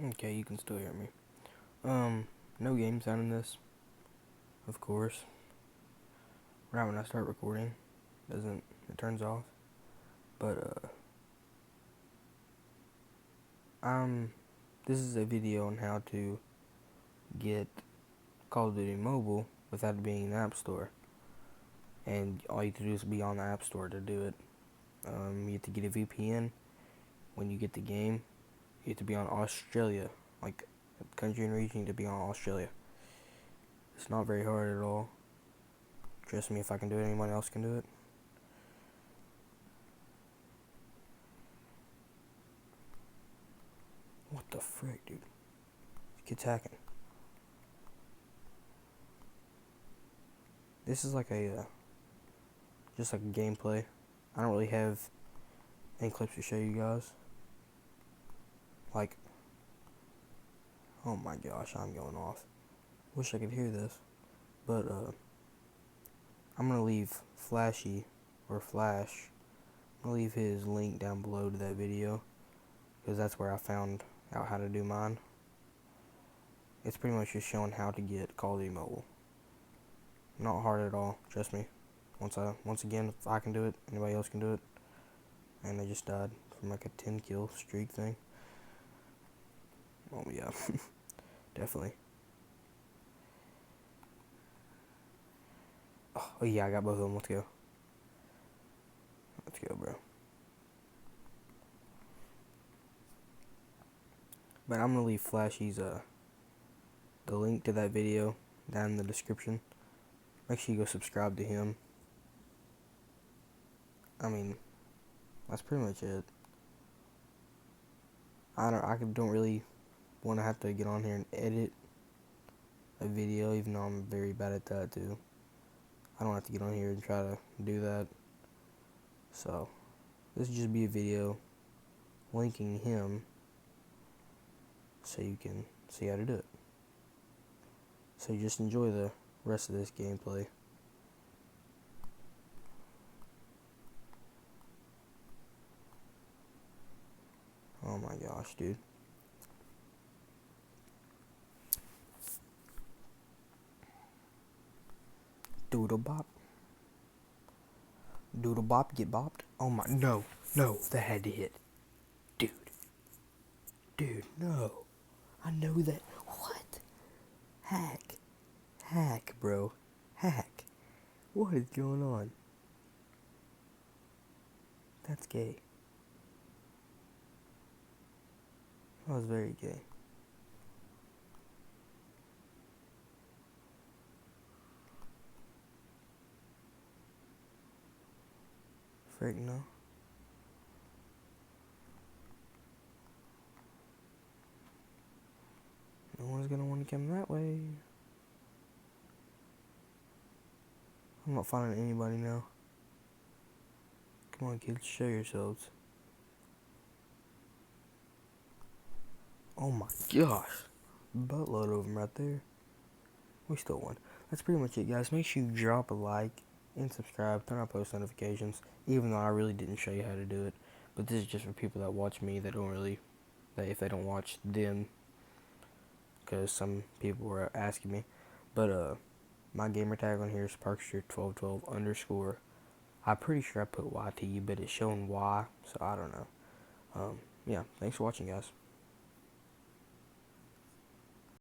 Okay, you can still hear me. No game sound in this, of course. Right when I start recording, it turns off. But this is a video on how to get Call of Duty Mobile without it being in the App Store. And all you have to do is be on the App Store to do it. You have to get a VPN when you get the game. You have to be on Australia, like country and region, to be on Australia. It's not very hard at all. Trust me, if I can do it, anyone else can do it. What the frick, dude? This kid's hacking. This is like just like a gameplay. I don't really have any clips to show you guys. Like, oh my gosh, I'm going off. Wish I could hear this. But, I'm gonna leave Flashy, or Flash, I'm gonna leave his link down below to that video, because that's where I found out how to do mine. It's pretty much just showing how to get Call of Duty Mobile. Not hard at all, trust me. Once again, if I can do it, anybody else can do it. And I just died from like a 10 kill streak thing. Oh yeah, definitely. Oh yeah, I got both of them, let's go. Let's go, bro. But I'm gonna leave Flashy's the link to that video down in the description. Make sure you go subscribe to him. I mean, that's pretty much it. I don't really want to have to get on here and edit a video, even though I'm very bad at that too. I don't have to get on here and try to do that. So, this will just be a video linking him so you can see how to do it. So just enjoy the rest of this gameplay. Oh my gosh, dude. Doodle bop. Doodle bop, get bopped. Oh my, no, that had to hit. Dude, no. I know that. What? Hack, bro. Hack. What is going on? That's gay. That was very gay. Frick, no. No one's gonna want to come that way. I'm not finding anybody now. Come on, kids, show yourselves. Oh my gosh. Buttload of them right there. We still won. That's pretty much it, guys. Make sure you drop a like and subscribe. Turn on post notifications. Even though I really didn't show you how to do it. But this is just for people that watch me that if they don't watch them. Because some people were asking me. But, my gamer tag on here is Parkster1212_. I'm pretty sure I put YT, but it's showing Y, so I don't know. Yeah, thanks for watching, guys.